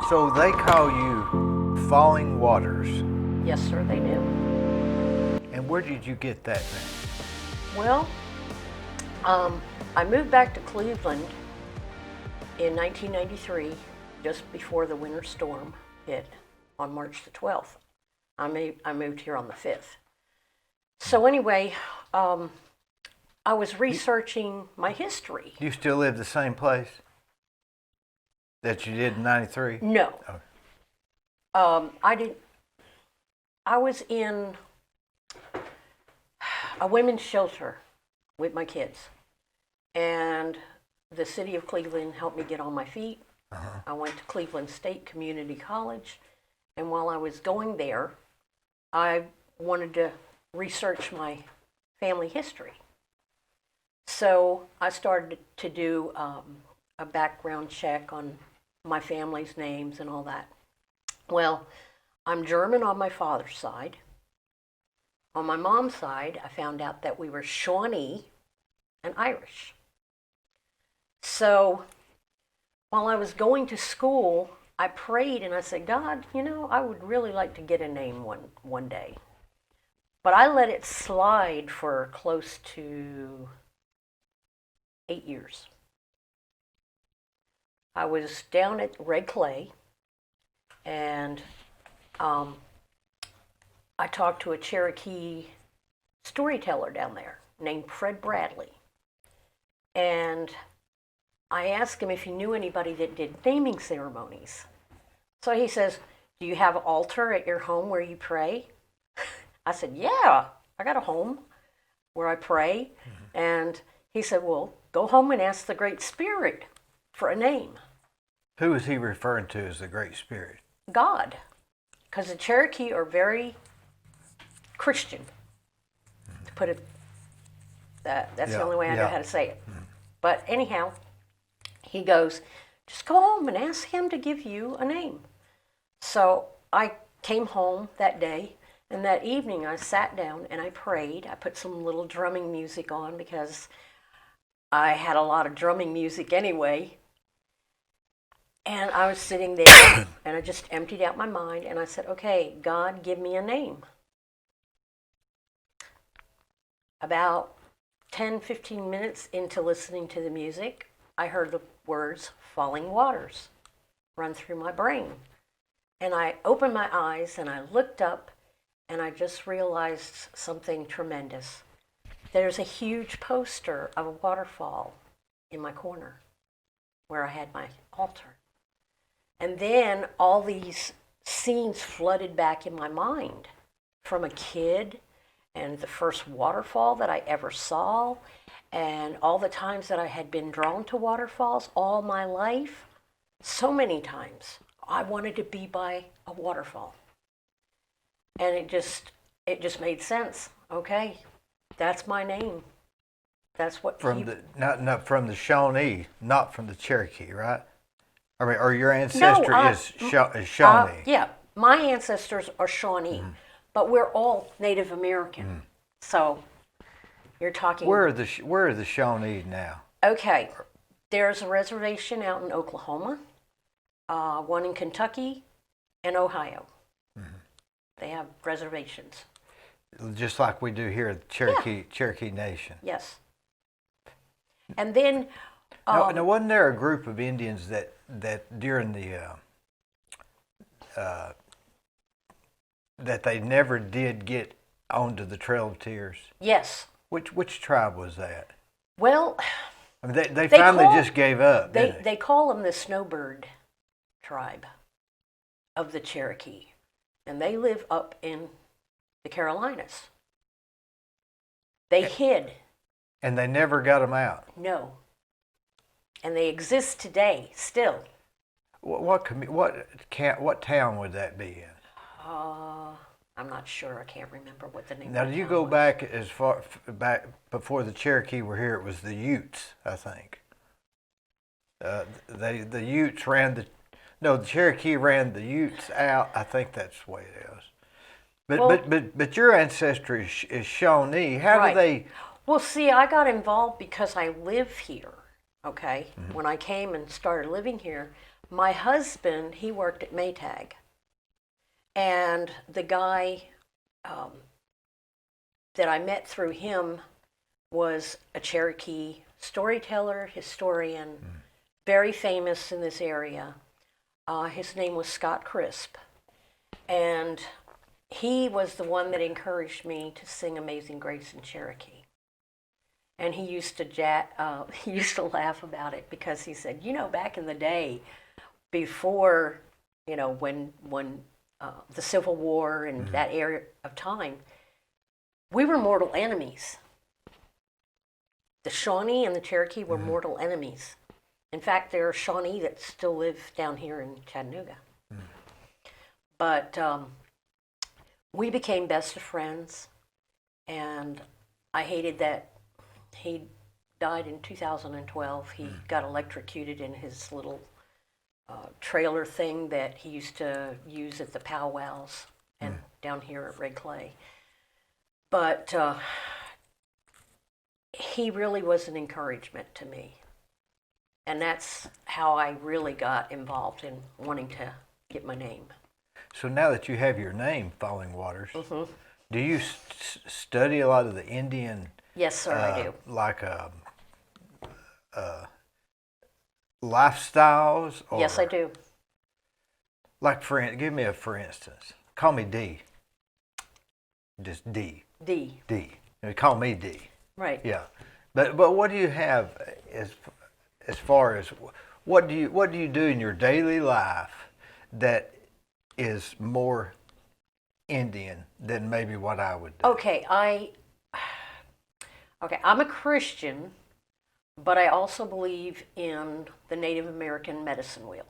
So they call you Falling Waters. Yes, sir, they do. And where did you get that name? Well, I moved back to Cleveland in 1993, just before the winter storm hit on March the 12th. I moved here on the 5th. So anyway, I was researching my history. Do you still live the same place that you did in 93? No. Oh. I did. I was in a women's shelter with my kids, and the city of Cleveland helped me get on my feet. Uh-huh. I went to Cleveland State Community College, and while I was going there, I wanted to research my family history. So I started to do a background check on my family's names and all that. Well, I'm German on my father's side. On my mom's side, I found out that we were Shawnee and Irish. So while I was going to school, I prayed and I said, God, I would really like to get a name one day. But I let it slide for close to 8 years. I was down at Red Clay, and I talked to a Cherokee storyteller down there named Fred Bradley. And I asked him if he knew anybody that did naming ceremonies. So he says, do you have an altar at your home where you pray? I said, yeah, I got a home where I pray. Mm-hmm. And he said, well, go home and ask the Great Spirit for a name. Who is he referring to as the Great Spirit? God. Because the Cherokee are very Christian, to put it, that's the only way I know how to say it. Mm-hmm. But anyhow, he goes, just go home and ask him to give you a name. So I came home that day, and that evening I sat down and I prayed. I put some little drumming music on because I had a lot of drumming music anyway. And I was sitting there and I just emptied out my mind and I said, okay, God, give me a name. About 10, 15 minutes into listening to the music, I heard the words Falling Waters run through my brain. And I opened my eyes and I looked up and I just realized something tremendous. There's a huge poster of a waterfall in my corner where I had my altar. And then all these scenes flooded back in my mind from a kid and the first waterfall that I ever saw and all the times that I had been drawn to waterfalls all my life. So many times I wanted to be by a waterfall. And it just made sense. Okay, that's my name. That's what not from the Shawnee, not from the Cherokee, right? I mean, or your ancestry is Shawnee. Yeah, my ancestors are Shawnee, but we're all Native American. So you're talking. Where are the Shawnee now? Okay, there's a reservation out in Oklahoma, one in Kentucky, and Ohio. They have reservations. Just like we do here at the Cherokee Nation. Yes. And then. Now, wasn't there a group of Indians that during the that they never did get onto the Trail of Tears? Yes. Which tribe was that? Well, I mean, they finally just gave up. They call them the Snowbird tribe of the Cherokee, and they live up in the Carolinas. They hid. And they never got them out. No. And they exist today still. What town would that be in? I'm not sure. I can't remember what the name. Now, of the you town go was. back as far back before the Cherokee were here. It was the Utes, I think. The Utes ran the Cherokee ran the Utes out. I think that's the way it is. But your ancestry is Shawnee. How do they? Well, see, I got involved because I live here. Okay, when I came and started living here, my husband, he worked at Maytag. And the guy that I met through him was a Cherokee storyteller, historian, very famous in this area. His name was Scott Crisp. And he was the one that encouraged me to sing Amazing Grace in Cherokee. And he used to laugh about it because he said, back in the day, before, when the Civil War and that era of time, we were mortal enemies. The Shawnee and the Cherokee were mortal enemies. In fact, there are Shawnee that still live down here in Chattanooga. But we became best of friends, and I hated that he died in 2012. He got electrocuted in his little trailer thing that he used to use at the powwows and down here at Red Clay. But he really was an encouragement to me. And that's how I really got involved in wanting to get my name. So now that you have your name, Falling Waters, do you study a lot of the Indian? Yes, sir, I do. Like lifestyles? Or, yes, I do. Like, give me for instance. Call me Dee. Just Dee. Dee. Dee. Call me Dee. Right. Yeah. But what do you have as far as what do you do in your daily life that is more Indian than maybe what I would do? Okay, I'm a Christian, but I also believe in the Native American medicine wheel,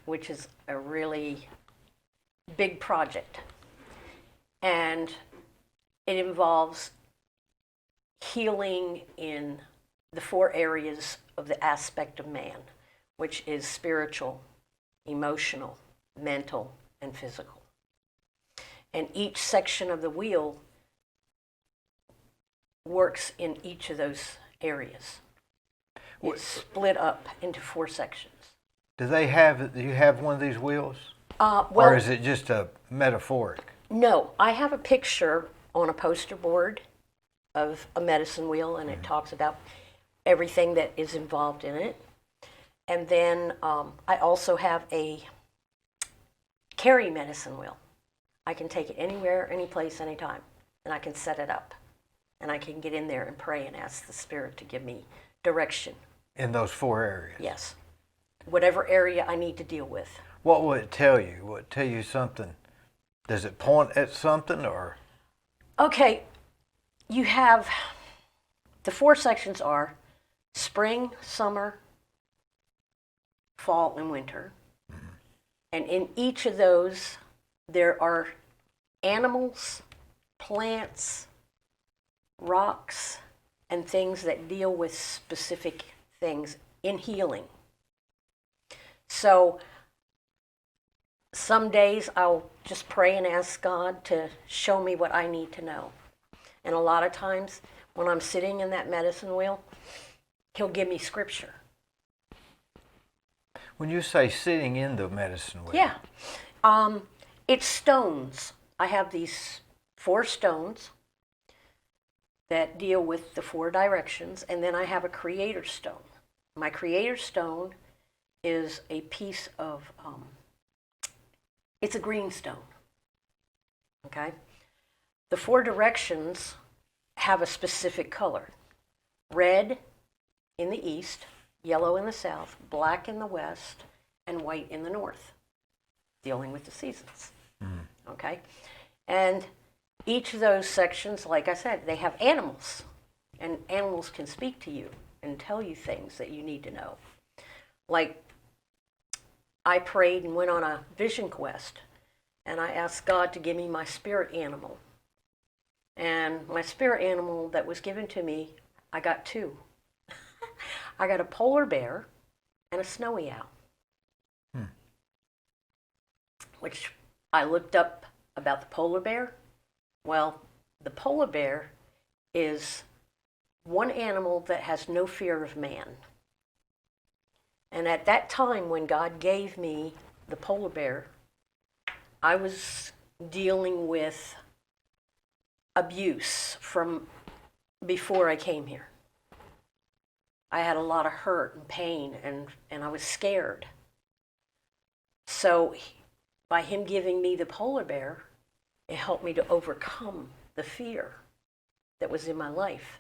which is a really big project. And it involves healing in the 4 areas of the aspect of man, which is spiritual, emotional, mental, and physical. And each section of the wheel works in each of those areas. It's split up into 4 sections. Do you have one of these wheels? Or is it just a metaphoric? No, I have a picture on a poster board of a medicine wheel, and it talks about everything that is involved in it. And then I also have a carry medicine wheel. I can take it anywhere, any place, anytime, and I can set it up. And I can get in there and pray and ask the Spirit to give me direction. In those 4 areas? Yes. Whatever area I need to deal with. What will it tell you? Will it tell you something? Does it point at something or? Okay. You have, the 4 sections are spring, summer, fall, and winter. And in each of those, there are animals, plants, rocks, and things that deal with specific things in healing. So some days I'll just pray and ask God to show me what I need to know. And a lot of times when I'm sitting in that medicine wheel, He'll give me scripture. When you say sitting in the medicine wheel? Yeah. It's stones. I have these 4 stones that deal with the 4 directions, and then I have a creator stone. My creator stone is a piece of, it's a green stone, okay? The 4 directions have a specific color. Red in the east, yellow in the south, black in the west, and white in the north, dealing with the seasons, okay? And each of those sections, like I said, they have animals, and animals can speak to you and tell you things that you need to know. Like, I prayed and went on a vision quest, and I asked God to give me my spirit animal. And my spirit animal that was given to me, I got 2. I got a polar bear and a snowy owl. Which I looked up about the polar bear. Well, the polar bear is one animal that has no fear of man. And at that time, when God gave me the polar bear, I was dealing with abuse from before I came here. I had a lot of hurt and pain, and I was scared. So by him giving me the polar bear, it helped me to overcome the fear that was in my life.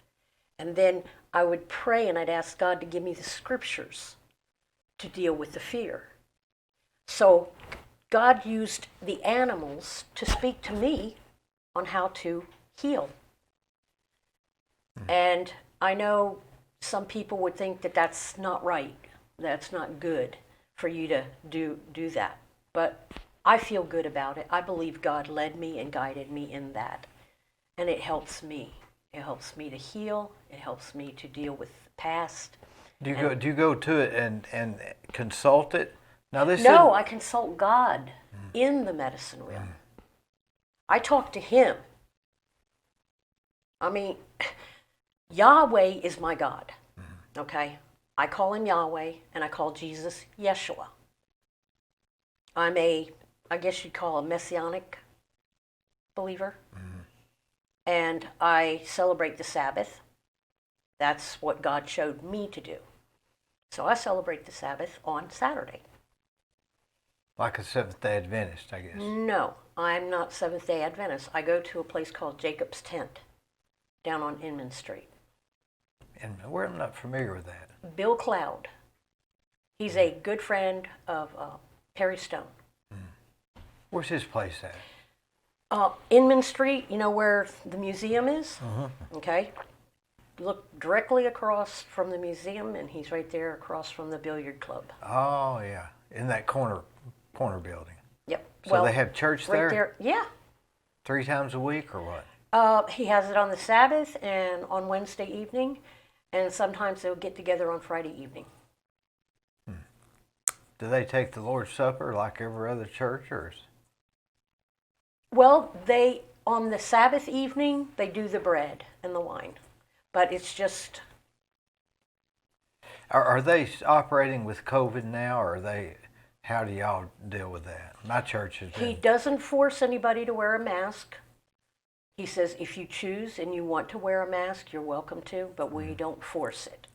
And then I would pray and I'd ask God to give me the scriptures to deal with the fear. So God used the animals to speak to me on how to heal. And I know some people would think that that's not right, that's not good for you to do that. But I feel good about it. I believe God led me and guided me in that. And it helps me. It helps me to heal. It helps me to deal with the past. Do you go to it and consult it? Now No, I consult God in the medicine wheel. I talk to him. I mean, Yahweh is my God. Okay? I call him Yahweh and I call Jesus Yeshua. I'm I guess you'd call a messianic believer. And I celebrate the Sabbath. That's what God showed me to do. So I celebrate the Sabbath on Saturday. Like a Seventh-day Adventist, I guess. No, I'm not Seventh-day Adventist. I go to a place called Jacob's Tent down on Inman Street. And I'm not familiar with that. Bill Cloud. He's a good friend of Perry Stone. Where's his place at? Inman Street, you know where the museum is? Okay. Look directly across from the museum, and he's right there across from the billiard club. Oh, yeah. In that corner building. Yep. So they have church right there? Yeah. 3 times a week or what? He has it on the Sabbath and on Wednesday evening, and sometimes they'll get together on Friday evening. Do they take the Lord's Supper like every other church, or? Well, on the Sabbath evening, they do the bread and the wine. But it's just... Are they operating with COVID now, or how do y'all deal with that? My church has been... He doesn't force anybody to wear a mask. He says if you choose and you want to wear a mask, you're welcome to, but we don't force it.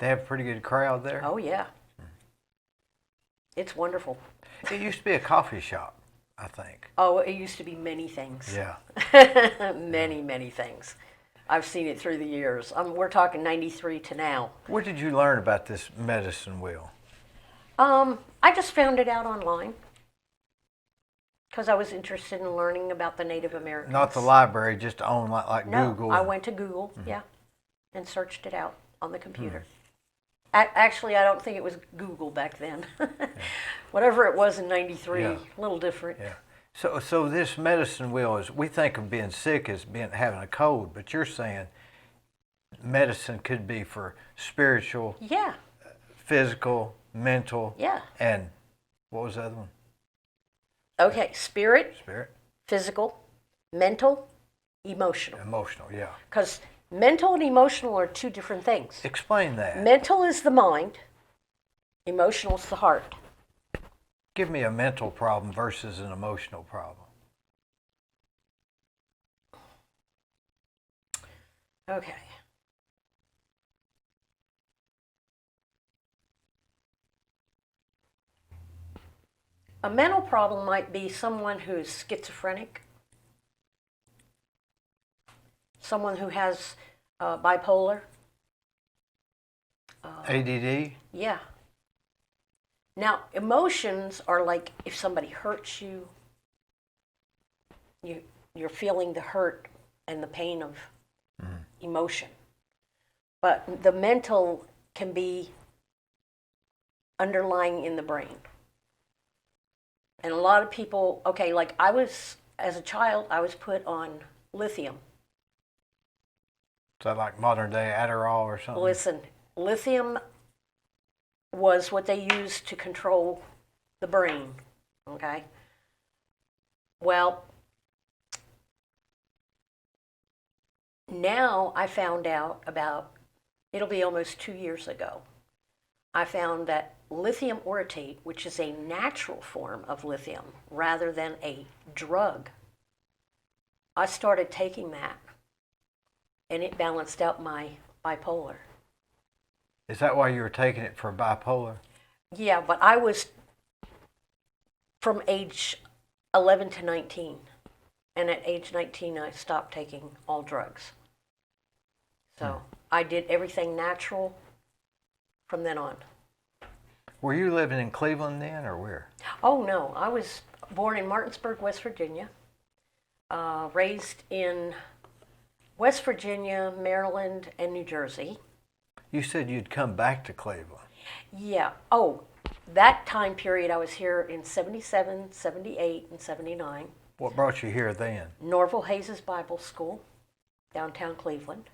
They have a pretty good crowd there? Oh, yeah. It's wonderful. It used to be a coffee shop, I think. Oh, it used to be many things. Yeah. Many things. I've seen it through the years. We're talking 93 to now. Where did you learn about this medicine wheel? I just found it out online because I was interested in learning about the Native Americans. Not the library, just on like No, Google? I went to Google, yeah, and searched it out on the computer. Actually, I don't think it was Google back then. Whatever it was in 93, a little different. Yeah. So this medicine wheel is, we think of being sick as having a cold, but you're saying medicine could be for spiritual, physical, mental, and what was the other one? Okay, spirit, physical, mental, emotional. Emotional, yeah. Because mental and emotional are two different things. Explain that. Mental is the mind, emotional is the heart. Give me a mental problem versus an emotional problem. Okay. A mental problem might be someone who's schizophrenic, someone who has bipolar. ADD? Yeah. Now, emotions are like if somebody hurts you, you're feeling the hurt and the pain of emotion. But the mental can be underlying in the brain. And a lot of people, okay, like as a child, I was put on lithium. Is that like modern day Adderall or something? Listen, lithium was what they used to control the brain, okay? Well, now I found out it'll be almost 2 years ago, I found that lithium orotate, which is a natural form of lithium rather than a drug, I started taking that and it balanced out my bipolar. Is that why you were taking it for bipolar? Yeah, but I was from age 11 to 19. And at age 19, I stopped taking all drugs. So I did everything natural from then on. Were you living in Cleveland then, or where? Oh, no. I was born in Martinsburg, West Virginia, raised in West Virginia, Maryland, and New Jersey. You said you'd come back to Cleveland. Yeah. Oh, that time period I was here in 77, 78, and 79. What brought you here then? Norval Hayes' Bible School, downtown Cleveland.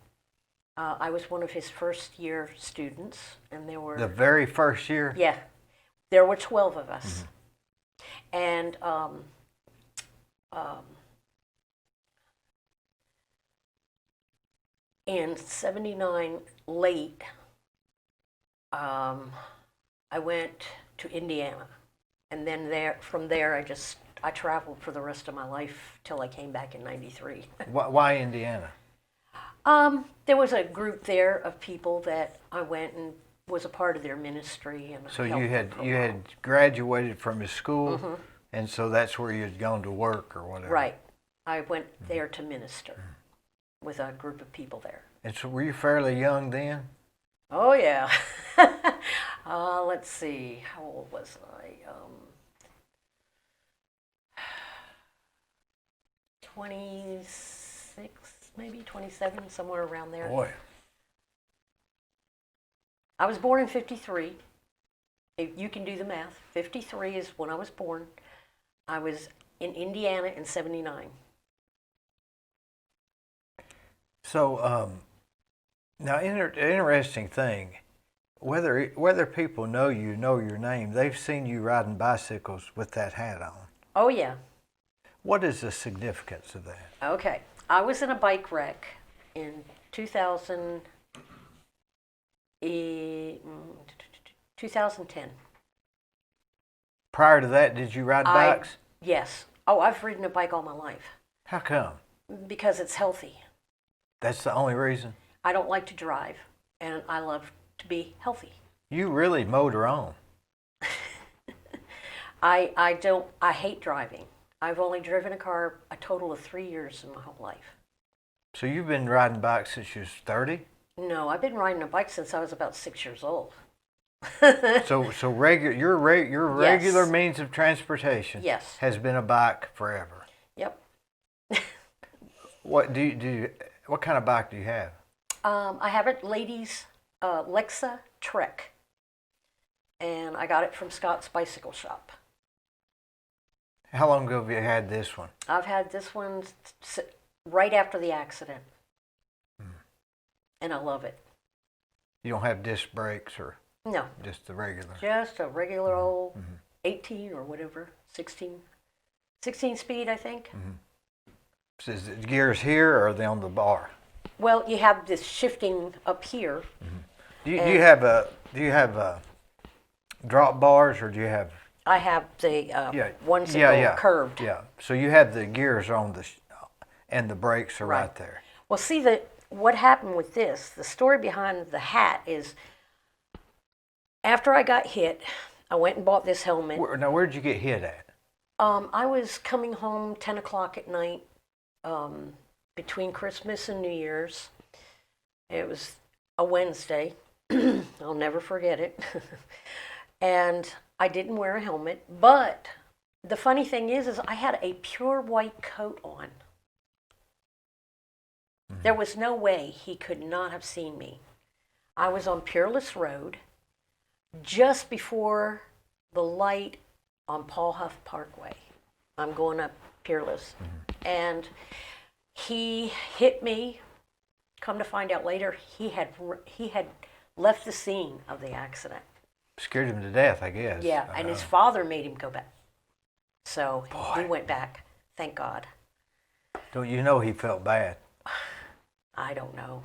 I was one of his first year students, and there were... The very first year? Yeah. There were 12 of us. And in 79, late, I went to Indiana. And then from there, I traveled for the rest of my life till I came back in 93. Why Indiana? There was a group there of people that I went and was a part of their ministry. And So you had graduated from his school, and so that's where you had gone to work or whatever. Right. I went there to minister with a group of people there. And so were you fairly young then? Oh, yeah. Let's see. How old was I? 26, maybe 27, somewhere around there. Boy. I was born in 53. If you can do the math. 53 is when I was born. I was in Indiana in 79. So, now interesting thing, whether people know your name, they've seen you riding bicycles with that hat on. Oh, yeah. What is the significance of that? Okay. I was in a bike wreck in 2010. Prior to that, did you ride bikes? Yes. Oh, I've ridden a bike all my life. How come? Because it's healthy. That's the only reason? I don't like to drive, and I love to be healthy. You really motor on. I hate driving. I've only driven a car a total of 3 years in my whole life. So you've been riding bikes since you was 30? No, I've been riding a bike since I was about 6 years old. So your regular means of transportation has been a bike forever. Yep. What what kind of bike do you have? I have a ladies Lexa Trek, and I got it from Scott's Bicycle Shop. How long ago have you had this one? I've had this one right after the accident, and I love it. You don't have disc brakes or no, just the regular? Just a regular old 18 or whatever, 16 speed, I think. So is it gears here or are they on the bar? Well, you have this shifting up here. Do you have drop bars or do you have? I have the ones that go curved. Yeah. So you have the gears on and the brakes are right there. Well, see, what happened with this, the story behind the hat is after I got hit, I went and bought this helmet. Now, where did you get hit at? I was coming home 10 o'clock at night between Christmas and New Year's. It was a Wednesday. I'll never forget it. And I didn't wear a helmet, but the funny thing is I had a pure white coat on. There was no way he could not have seen me. I was on Peerless Road just before the light on Paul Huff Parkway. I'm going up Peerless. And he hit me. Come to find out later, he had left the scene of the accident. Scared him to death, I guess. Yeah, and his father made him go back. So he went back, thank God. Don't you know he felt bad? I don't know.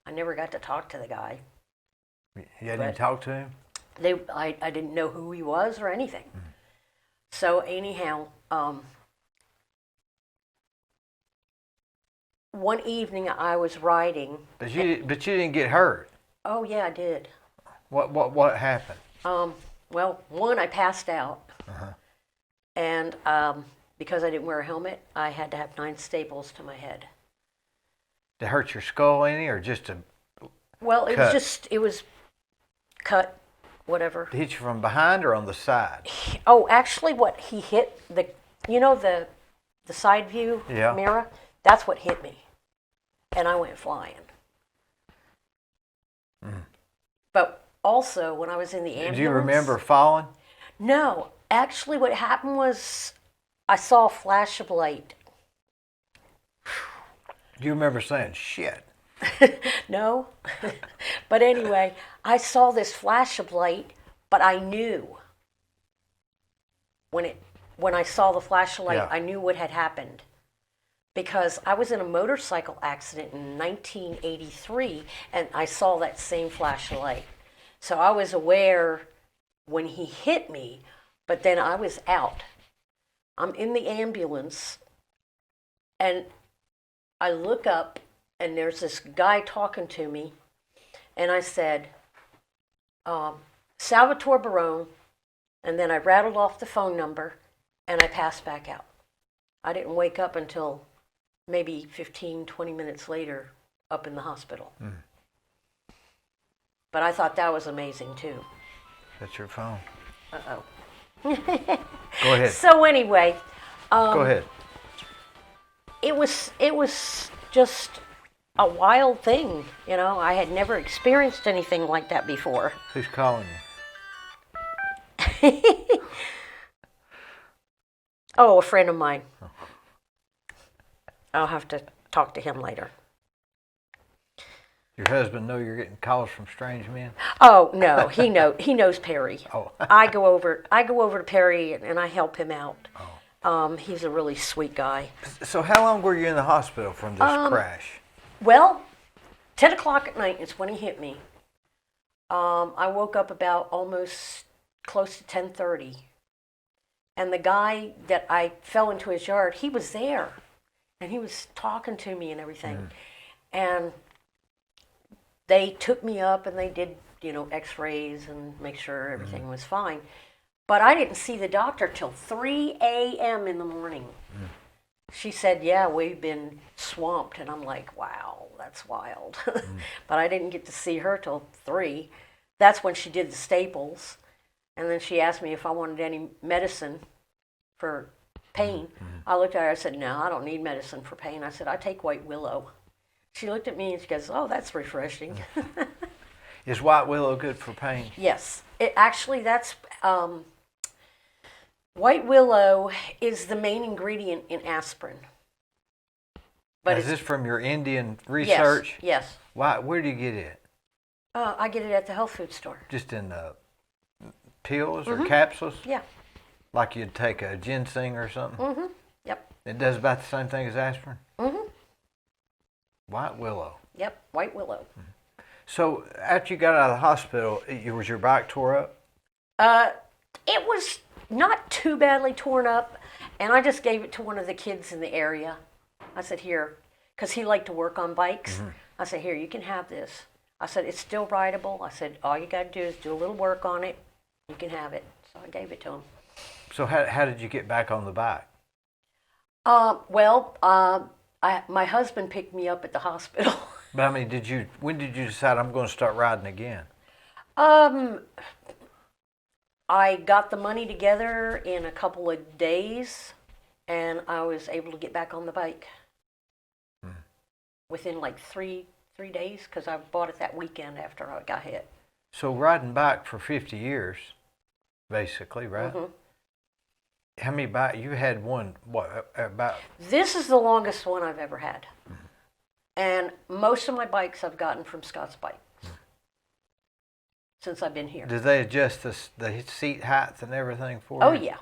I never got to talk to the guy. You hadn't even talked to him? I didn't know who he was or anything. So anyhow, one evening I was riding. But you didn't get hurt. Oh yeah, I did. What happened? Well, one, I passed out, Uh-huh. and because I didn't wear a helmet, I had to have 9 staples to my head. Did it hurt your skull any, or just a Well, cut? it was cut, whatever. Did it hit you from behind or on the side? Oh, actually, what he hit, the side view Yeah. mirror, that's what hit me, and I went flying. But also, when I was in the ambulance... Do you remember falling? No. Actually, what happened was I saw a flash of light. Do you remember saying, shit? No. But anyway, I saw this flash of light, but I knew. When I saw the flash of light, Yeah. I knew what had happened. Because I was in a motorcycle accident in 1983, and I saw that same flash of light. So I was aware when he hit me, but then I was out. I'm in the ambulance, and I look up, and there's this guy talking to me, and I said, Salvatore Barone, and then I rattled off the phone number, and I passed back out. I didn't wake up until maybe 15, 20 minutes later up in the hospital. But I thought that was amazing, too. That's your phone. Uh-oh. Go ahead. So anyway, Go ahead. it was just a wild thing, you know. I had never experienced anything like that before. Who's calling you? Oh, a friend of mine. I'll have to talk to him later. Your husband know you're getting calls from strange men? Oh no, he knows Perry. Oh. I go over to Perry and I help him out. He's a really sweet guy. So how long were you in the hospital from this crash? Well, 10 o'clock at night is when he hit me. I woke up about almost close to 10:30. And the guy that I fell into his yard, he was there. And he was talking to me and everything. And they took me up and they did, x-rays and make sure everything was fine. But I didn't see the doctor till 3 a.m. in the morning. She said, yeah, we've been swamped. And I'm like, wow, that's wild. But I didn't get to see her till 3. That's when she did the staples. And then she asked me if I wanted any medicine for pain. I looked at her, I said, no, I don't need medicine for pain. I said, I take White Willow. She looked at me and she goes, oh, that's refreshing. Is White Willow good for pain? Yes. That's White Willow is the main ingredient in aspirin. But is this from your Indian research? Yes. Why? Where do you get it? I get it at the health food store. Just in pills or capsules? Yeah. Like you'd take a ginseng or something? Yep. It does about the same thing as aspirin? Mm-hmm. White Willow. Yep, White Willow. So after you got out of the hospital, was your bike tore up? It was not too badly torn up, and I just gave it to one of the kids in the area. I said, here, because he liked to work on bikes. I said, here, you can have this. I said, it's still rideable. I said, all you got to do is do a little work on it. You can have it. So I gave it to him. So how did you get back on the bike? My husband picked me up at the hospital. But I mean, when did you decide I'm going to start riding again? I got the money together in a couple of days, and I was able to get back on the bike within like three days, because I bought it that weekend after I got hit. So riding bike for 50 years, basically, right? How many bikes? You had one, what, about? This is the longest one I've ever had. And most of my bikes I've gotten from Scott's Bike since I've been here. Did they adjust the seat heights and everything for you? Oh, yeah.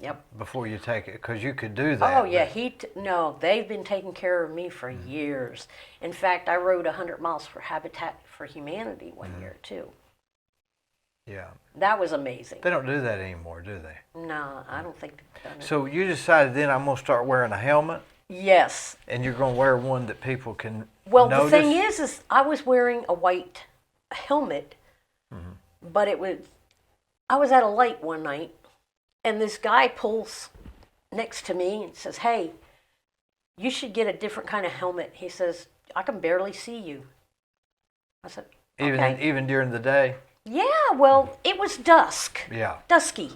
Yep. before you take it, because you could do that. Oh yeah, but- no, they've been taking care of me for years. In fact, I rode 100 miles for Habitat for Humanity one year too. Yeah. That was amazing. They don't do that anymore, do they? No, I don't think they've done it. So you decided then I'm going to start wearing a helmet, Yes. and you're going to wear one that people can Well, notice? the thing is I was wearing a white helmet, but I was at a light one night, and this guy pulls next to me and says, "Hey, you should get a different kind of helmet." He says, "I can barely see you." I said, "Okay." Even during the day? Yeah, well, it was dusk. Yeah. Dusky.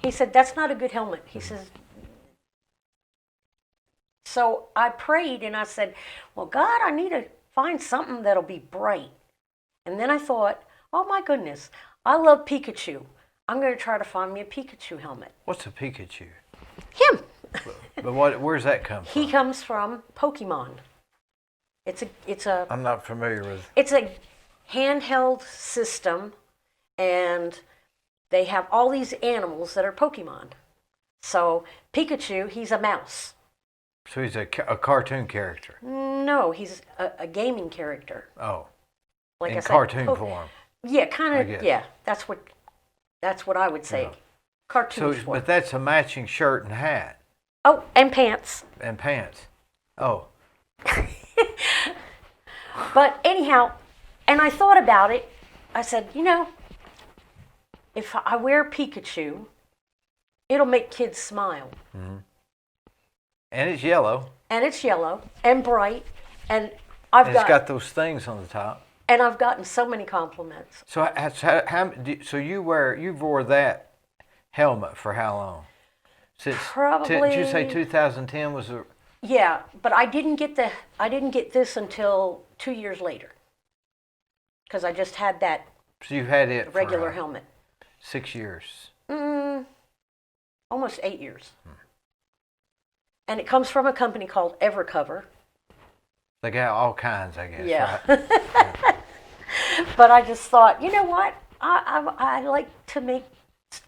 He said, "That's not a good helmet." He says, so I prayed and I said, "Well, God, I need to find something that'll be bright." And then I thought, oh my goodness, I love Pikachu. I'm going to try to find me a Pikachu helmet. What's a Pikachu? Him. But where's that come from? He comes from Pokemon. It's a I'm not familiar with. It's a handheld system, and they have all these animals that are Pokemon. So Pikachu, he's a mouse. So he's a cartoon character. No, he's a gaming character. Oh. Like in I said, cartoon form. Yeah, I kind guess. of. Yeah, that's what I would say. Yeah. Cartoon So, form. but that's a matching shirt and hat Oh, and pants. and pants. Oh. But anyhow, and I thought about it. I said, if I wear Pikachu, it'll make kids smile. And it's yellow. And it's yellow and bright, and And it's got those things on the top. and I've gotten so many compliments. So so you've wore that helmet for how long? Since Probably. did you say 2010 was the? Yeah, but I didn't get this until 2 years later, because I just had that So you've had it regular for, helmet. 6 years. Almost 8 years. And it comes from a company called Evercover. They got all kinds, I guess. Yeah. Right? But I just thought, you know what? I like to make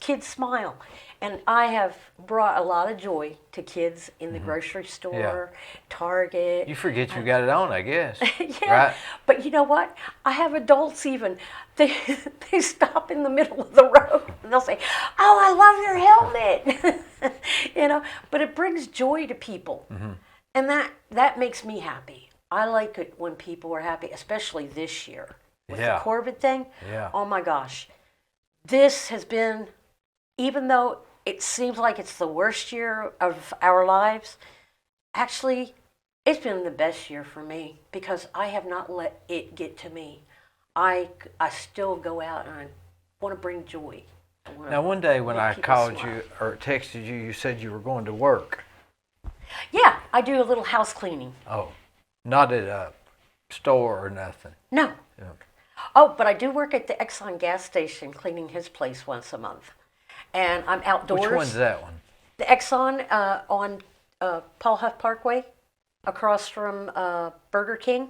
kids smile. And I have brought a lot of joy to kids in the grocery store, Target. You forget you got it on, I guess. Yeah, Right? but you know what? I have adults even. They stop in the middle of the road and they'll say, "Oh, I love your helmet." But it brings joy to people. And that makes me happy. I like it when people are happy, especially this year. With the COVID thing. Yeah. Oh my gosh. This has been, even though it seems like it's the worst year of our lives, actually, it's been the best year for me because I have not let it get to me. I still go out and I want to bring joy. Now, one day when I people called smile. you or texted you, you said you were going to work. Yeah, I do a little house cleaning. Oh, not at a store or nothing. No. Yeah. Oh, but I do work at the Exxon gas station cleaning his place once a month. And I'm outdoors. Which one's that one? The Exxon on Paul Huff Parkway, across from Burger King.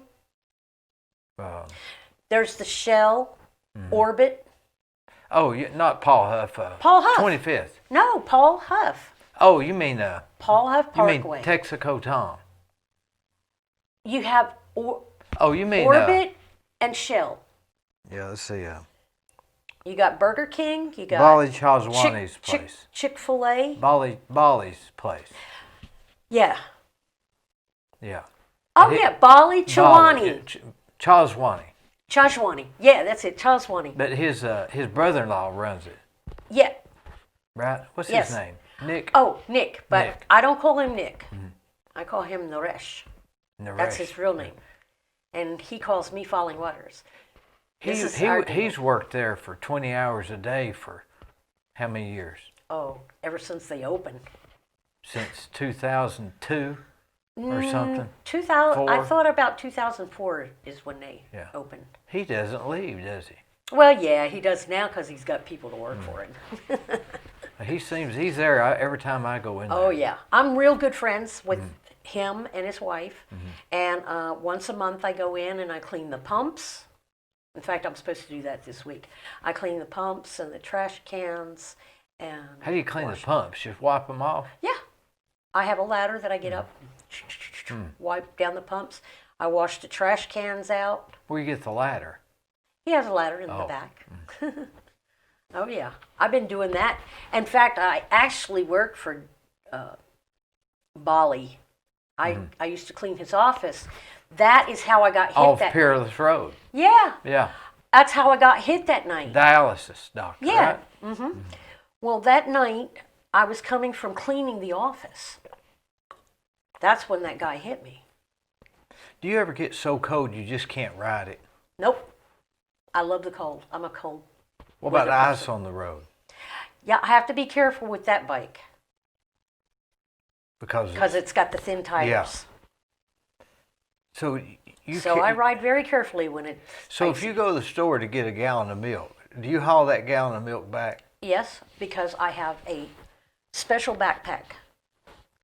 There's the Shell, Orbit. Oh, not Paul Huff. Paul Huff. 25th. No, Paul Huff. Oh, you mean Paul Huff you Parkway. mean Texaco Tom? You have Oh, you mean Orbit and Shell. Yeah, let's see. You got Burger King. You got Bali Chazwani's place. Chick-fil-A. Bali's place. Yeah. Yeah. Oh yeah, Bali Chawani. Chazwani. Chajwani. Yeah, that's it. Chajwani. But his brother-in-law runs it. Yeah. Right? What's Yes. his name? Nick. Oh, Nick. But Nick. I don't call him Nick. I call him Naresh. Naresh. That's his real name. And he calls me Falling Waters. He's worked there for 20 hours a day for how many years? Oh, ever since they opened. Since 2002 or something? 2000. I 4? thought about 2004 is when they opened. He doesn't leave, does he? Well, yeah, he does now because he's got people to work for him. He's there every time I go in there. Oh, yeah. I'm real good friends with him and his wife. And once a month I go in and I clean the pumps. In fact, I'm supposed to do that this week. I clean the pumps and the trash cans And How do you clean the wash. pumps? Just wipe them off? Yeah. I have a ladder that I get up, wipe down the pumps. I wash the trash cans out. Where you get the ladder? He has a ladder in the Oh. back. Oh, yeah. I've been doing that. In fact, I actually worked for Bali. I used to clean his office. That is how I got hit Off that Peerless Road. Yeah. Yeah. That's how I got hit that night. Dialysis doctor, Yeah. right? Well, that night, I was coming from cleaning the office. That's when that guy hit me. Do you ever get so cold you just can't ride it? Nope. I love the cold. I'm a cold. What about weather ice person. on the road? Yeah, I have to be careful with that bike Because it's got the thin tires. Yeah. So you So I ride very carefully when it's So if icy. you go to the store to get a gallon of milk, do you haul that gallon of milk back? Yes, because I have a special backpack.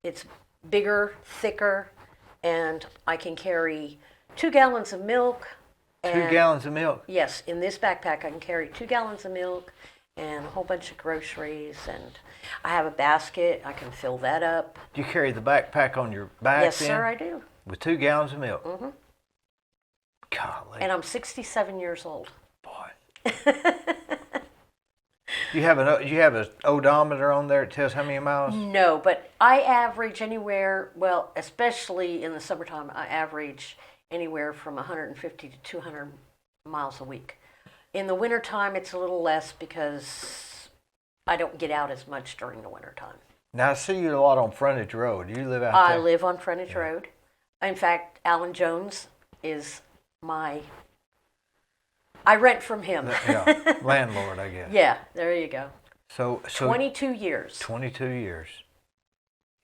It's bigger, thicker, and I can carry 2 gallons of milk. 2 gallons of milk? Yes, in this backpack I can carry 2 gallons of milk and a whole bunch of groceries, and I have a basket. I can fill that up. Do you carry the backpack on your back Yes, then? sir, I do. With 2 gallons of milk? Mm-hmm. Golly. And I'm 67 years old. Boy. You have an odometer on there that tells how many miles? No, but I average anywhere, well, especially in the summertime, I average anywhere from 150 to 200 miles a week. In the wintertime, it's a little less because I don't get out as much during the wintertime. Now, I see you a lot on Frontage Road. Do you live out I there? live on Frontage Road. In fact, Alan Jones is I rent from him. Yeah, landlord, I guess. Yeah, there you go. So 22 years. 22 years.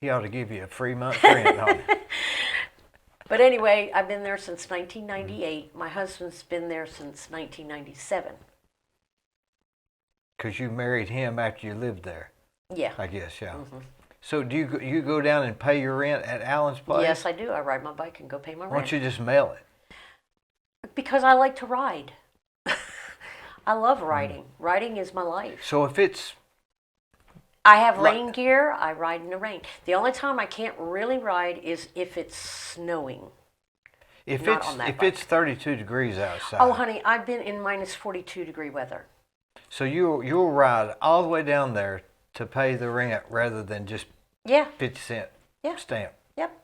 He ought to give you a free month rent on it. But anyway, I've been there since 1998. My husband's been there since 1997. Because you married him after you lived there, Yeah. I guess, yeah. So do you go down and pay your rent at Alan's place? Yes, I do. I ride my bike and go pay my Why rent. don't you just mail it? Because I like to ride. I love riding. Riding is my life. So if it's I have rain gear. I ride in the rain. The only time I can't really ride is if it's snowing. if Not it's on that if bike. it's 32 degrees outside. Oh, honey, I've been in minus 42 degree weather. So you'll ride all the way down there to pay the rent rather than just Yeah. 50-cent Yeah. stamp. Yep.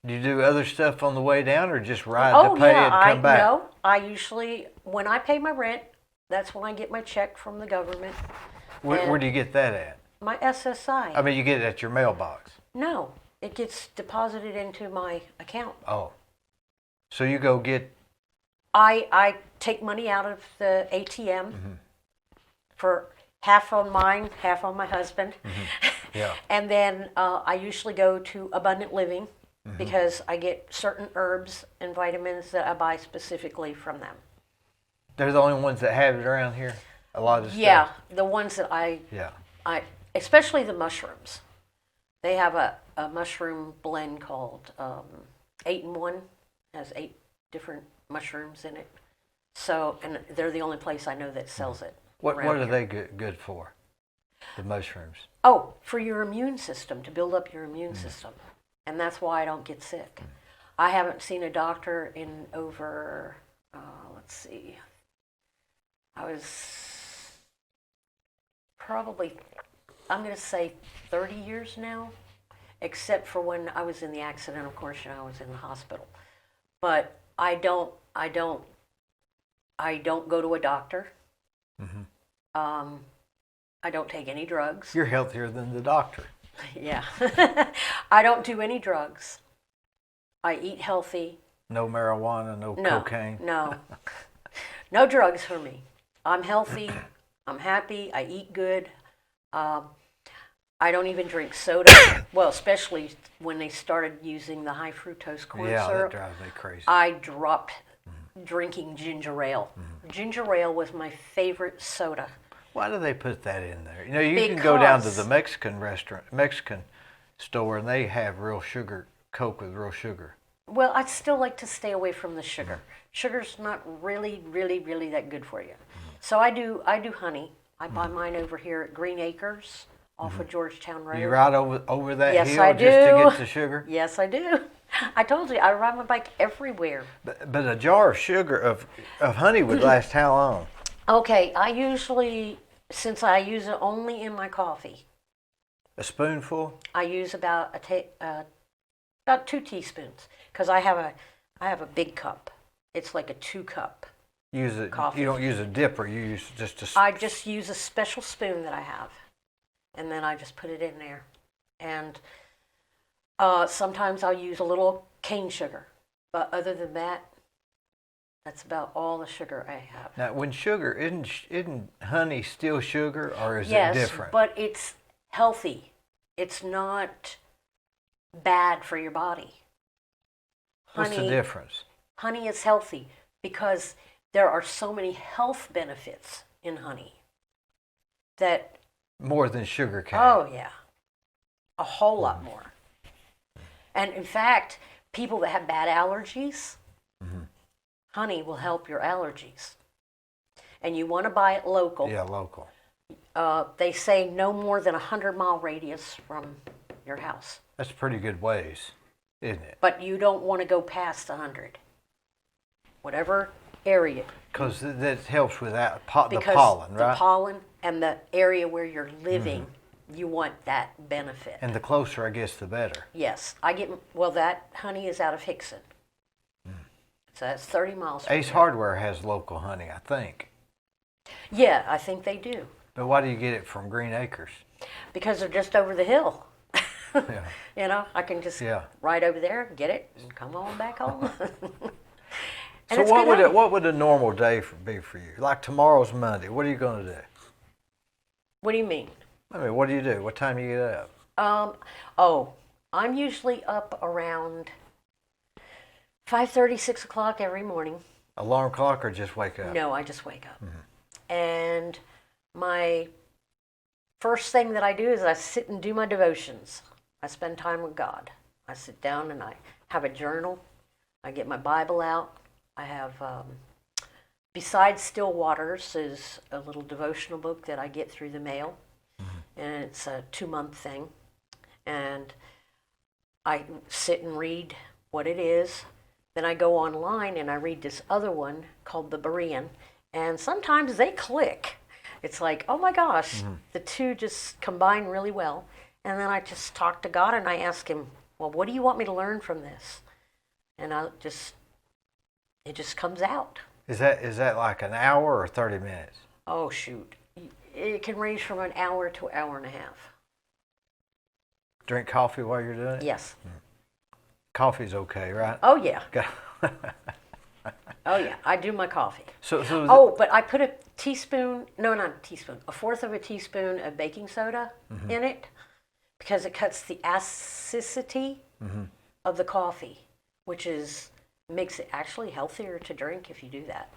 Do you do other stuff on the way down or just ride Oh, to pay yeah. and come back? No, I usually, when I pay my rent, that's when I get my check from the government. Where do you get that at? My SSI. I mean, you get it at your mailbox. No, it gets deposited into my account. Oh. So you go get, I take money out of the ATM for half on mine, half on my husband. yeah. And then I usually go to Abundant Living because I get certain herbs and vitamins that I buy specifically from them. They're the only ones that have it around here? A lot of stuff? Yeah, the ones that Yeah. especially the mushrooms. They have a mushroom blend called 8-in-1, has 8 different mushrooms in it. So, and they're the only place I know that sells it. What around are here. they good for? The mushrooms. Oh, for your immune system, to build up your immune system. And that's why I don't get sick. I haven't seen a doctor in over, let's see, I was probably, I'm going to say 30 years now, except for when I was in the accident, of course, I was in the hospital. But I don't go to a doctor. I don't take any drugs. You're healthier than the doctor. Yeah. I don't do any drugs. I eat healthy. No marijuana, no cocaine. No. No drugs for me. I'm healthy. I'm happy. I eat good. I don't even drink soda. Well, especially when they started using the high fructose corn Yeah, syrup. that drives me crazy. I dropped drinking ginger ale. Ginger ale was my favorite soda. Why do they put that in there? You know, you can go down to Because- the Mexican store, and they have real sugar, Coke with real sugar. Well, I'd still like to stay away from the sugar. Sugar's not really, really, really that good for you. So I do honey. I buy mine over here at Green Acres off of Georgetown Road. Do you ride over that Yes, hill I just to do. get the sugar? Yes, I do. I told you, I ride my bike everywhere. But a jar of sugar of honey would last how long? Okay, I usually, since I use it only in my coffee, A spoonful? I use about about 2 teaspoons because I have a big cup. It's like a 2-cup. Use it. Coffee. You don't use a dipper. You use just a. I just use a special spoon that I have, and then I just put it in there. And sometimes I'll use a little cane sugar, but other than that, that's about all the sugar I have. Now, when sugar isn't honey still sugar, or is Yes, it different? but it's healthy. It's not bad for your body. What's the difference? Honey is healthy because there are so many health benefits in honey that, More than sugar cane. oh yeah, a whole lot more. And in fact, people that have bad allergies, honey will help your allergies. And you want to buy it local. Yeah, local. They say no more than 100-mile radius from your house. That's pretty good ways, isn't it? But you don't want to go past 100. Whatever area. Because that helps with that the Because pollen, right? the pollen and the area where you're living, you want that benefit. And the closer, I guess, the better. Yes, that honey is out of Hickson. So that's 30 miles from Ace here. Hardware has local honey, I think. Yeah, I think they do. But why do you get it from Green Acres? Because they're just over the hill. Yeah. You know, I can just ride over there, get it, and come on back home. And So it's good honey. what would a normal day be for you? Like tomorrow's Monday. What are you going to do? What do you mean? I mean, what do you do? What time do you get up? I'm usually up around 5:30, 6 o'clock every morning. Alarm clock or just wake up? No, I just wake up. And my first thing that I do is I sit and do my devotions. I spend time with God. I sit down and I have a journal. I get my Bible out. I have, besides Still Waters, is a little devotional book that I get through the mail. And it's a 2-month thing. And I sit and read what it is. Then I go online and I read this other one called the Barone. And sometimes they click. It's like, oh my gosh, the two just combine really well. And then I just talk to God and I ask him, well, what do you want me to learn from this? And it just comes out. Is that like an hour or 30 minutes? Oh, shoot. It can range from an hour to an hour and a half. Drink coffee while you're doing it? Yes. Coffee's okay, right? Oh, yeah. Oh, yeah. I do my coffee. So But I put a teaspoon, no, not a teaspoon, a fourth of a teaspoon of baking soda in it because it cuts the acidity of the coffee, which makes it actually healthier to drink if you do that.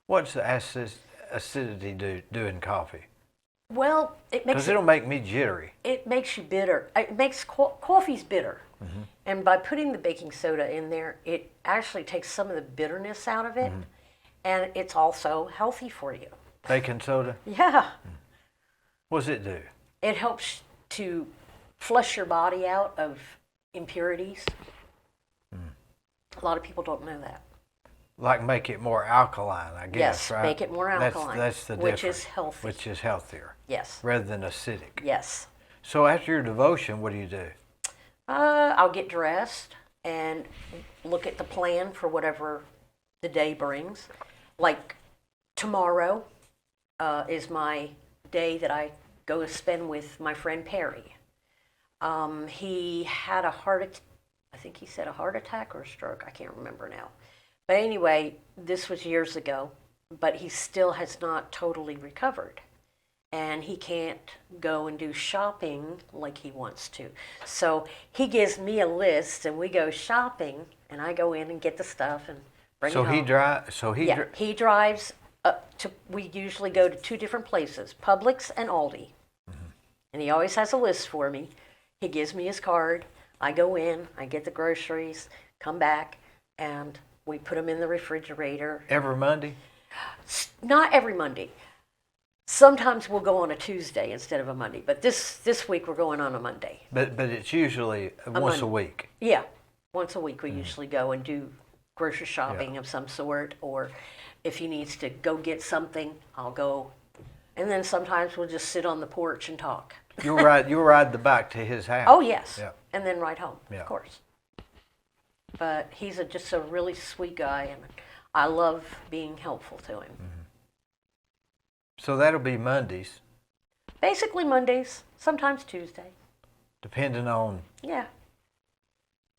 what's the acidity do in coffee? Well, Because it'll make me jittery. it makes you bitter. It makes coffee's bitter. And by putting the baking soda in there, it actually takes some of the bitterness out of it. And it's also healthy for you. Baking soda? Yeah. What does it do? It helps to flush your body out of impurities. A lot of people don't know that. Like make it more alkaline, I guess, Yes, right? make it more alkaline. That's the which difference. is healthy. Which is healthier. Yes. Rather than acidic. Yes. So after your devotion, what do you do? I'll get dressed and look at the plan for whatever the day brings. Like tomorrow is my day that I go to spend with my friend Perry. He had I think he said a heart attack or a stroke. I can't remember now. But anyway, this was years ago, but he still has not totally recovered. And he can't go and do shopping like he wants to. So he gives me a list and we go shopping and I go in and get the stuff and bring it home. He drives up to, we usually go to 2 different places, Publix and Aldi. And he always has a list for me. He gives me his card. I go in, I get the groceries, come back, and we put them in the refrigerator. Every Monday? Not every Monday. Sometimes we'll go on a Tuesday instead of a Monday, but this week we're going on a Monday. But it's usually once a week. Yeah, once a week we usually go and do grocery shopping of some sort, or if he needs to go get something, I'll go. And then sometimes we'll just sit on the porch and talk. You'll ride the bike to his house. Oh, yes. Yeah. And then ride home, of course. But he's just a really sweet guy, and I love being helpful to him. So that'll be Mondays. Basically Mondays, sometimes Tuesday. Depending on... Yeah.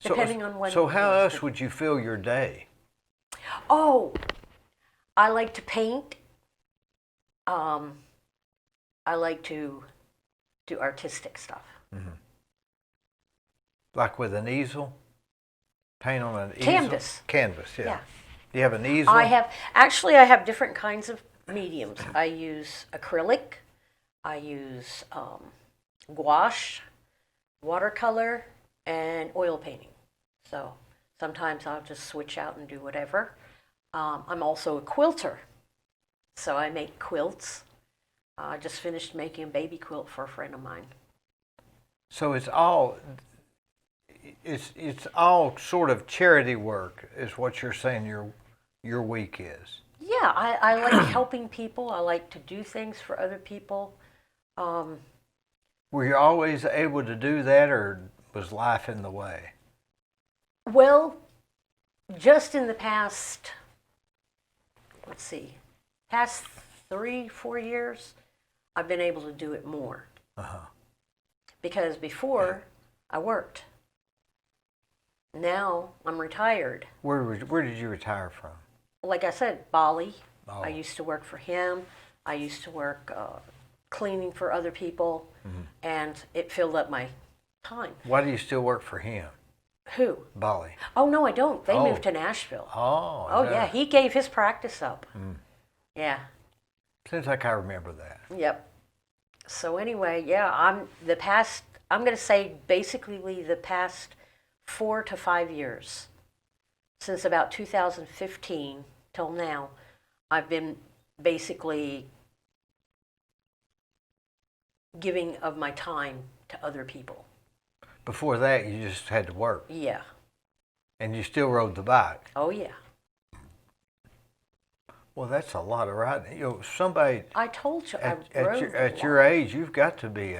Depending on when. So how else would you fill your day? Oh, I like to paint. I like to do artistic stuff. Like with an easel? Paint on an easel? Canvas. Canvas, yeah. Yeah. Do you have an easel? I have different kinds of mediums. I use acrylic. I use gouache, watercolor, and oil painting. So sometimes I'll just switch out and do whatever. I'm also a quilter. So I make quilts. I just finished making a baby quilt for a friend of mine. So it's all sort of charity work, is what you're saying your week is. Yeah, I like helping people. I like to do things for other people. Were you always able to do that, or was life in the way? Well, just in the past 3-4 years, I've been able to do it more. Because before, I worked. Now, I'm retired. Where did you retire from? Like I said, Bali. Oh. I used to work for him. I used to work cleaning for other people, and it filled up my time. Why do you still work for him? Who? Bali. Oh, no, I don't. They moved to Nashville. Oh, yeah, he gave his practice up. Yeah. Seems like I remember that. Yep. So anyway, yeah, I'm going to say basically the past 4 to 5 years, since about 2015 till now, I've been basically giving of my time to other people. Before that, you just had to work. Yeah. And you still rode the bike. Oh, yeah. Well, that's a lot of riding. You know, somebody... I told you, at your age, you've got to be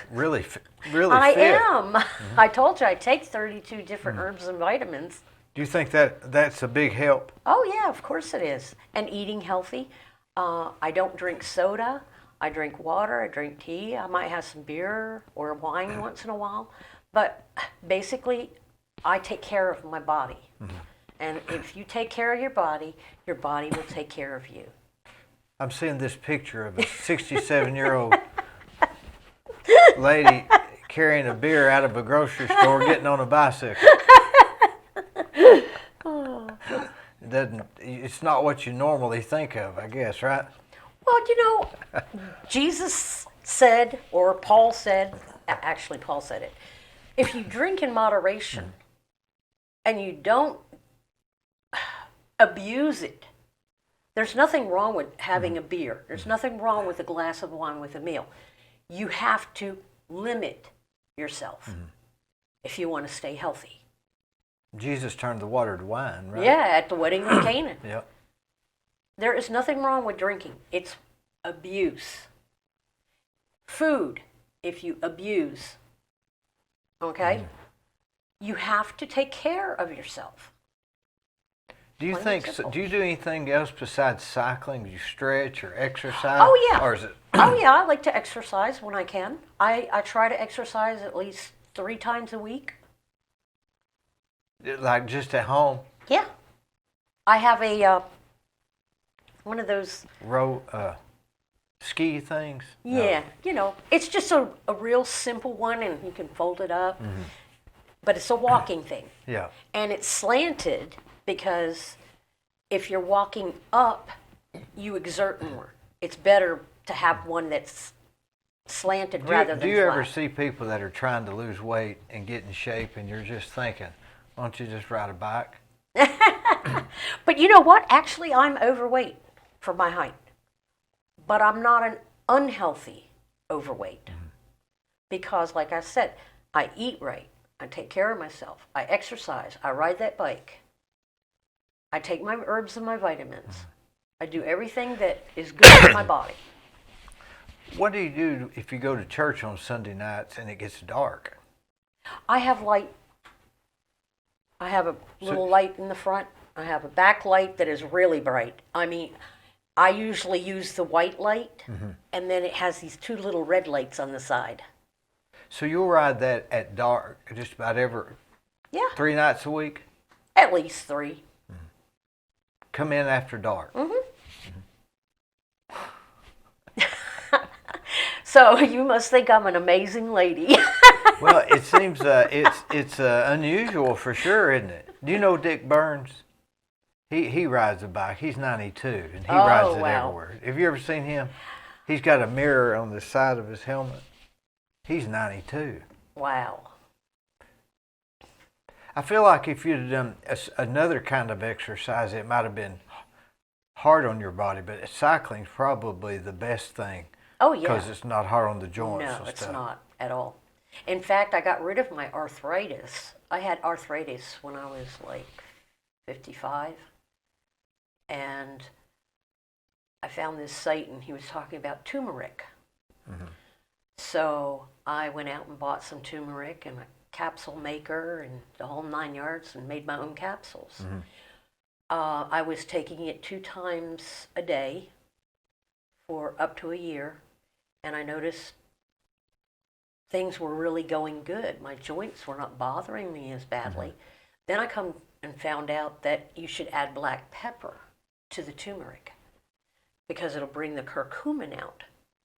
really fit. I am. I told you I take 32 different herbs and vitamins. Do you think that's a big help? Oh, yeah, of course it is. And eating healthy. I don't drink soda. I drink water. I drink tea. I might have some beer or wine once in a while. But basically, I take care of my body. And if you take care of your body will take care of you. I'm seeing this picture of a 67-year-old lady carrying a beer out of a grocery store, getting on a bicycle. It's not what you normally think of, I guess, right? Well, you know, Jesus said, or Paul said, actually Paul said it, if you drink in moderation and you don't abuse it, there's nothing wrong with having a beer. There's nothing wrong with a glass of wine with a meal. You have to limit yourself if you want to stay healthy. Jesus turned the water to wine, right? Yeah, at the wedding of Canaan. Yep. There is nothing wrong with drinking. It's abuse. Food, if you abuse, okay, you have to take care of yourself. Do you do you do anything else besides cycling? Do you stretch or exercise? Oh, yeah. Or is it? Oh, yeah, I like to exercise when I can. I try to exercise at least 3 times a week. Like just at home? Yeah. I have a, one of those... ski things? Yeah, you know, it's just a real simple one, and you can fold it up. But it's a walking thing. Yeah. And it's slanted because if you're walking up, you exert more. It's better to have one that's slanted rather than flat. Do you ever see people that are trying to lose weight and get in shape, and you're just thinking, why don't you just ride a bike? But you know what? Actually, I'm overweight for my height. but I'm not an unhealthy overweight. Because, like I said, I eat right. I take care of myself. I exercise. I ride that bike. I take my herbs and my vitamins. I do everything that is good for my body. What do you do if you go to church on Sunday nights and it gets dark? I have light. I have a little light in the front. I have a back light that is really bright. I mean, I usually use the white light, and then it has these two little red lights on the side. So you'll ride that at dark just about every 3 nights a week? At least 3. Come in after dark. So you must think I'm an amazing lady. Well, it seems it's unusual for sure, isn't it? Do you know Dick Burns? He rides a bike. He's 92, and he rides it everywhere. Have you ever seen him? He's got a mirror on the side of his helmet. He's 92. Wow. I feel like if you'd done another kind of exercise, it might have been hard on your body, but cycling's probably the best thing. Oh, yeah. Because it's not hard on the joints and No, stuff. it's not at all. In fact, I got rid of my arthritis. I had arthritis when I was like 55. And I found this site, and he was talking about turmeric. So I went out and bought some turmeric and a capsule maker and the whole 9 yards and made my own capsules. I was taking it 2 times a day for up to a year, and I noticed things were really going good. My joints were not bothering me as badly. Then I come and found out that you should add black pepper to the turmeric because it'll bring the curcumin out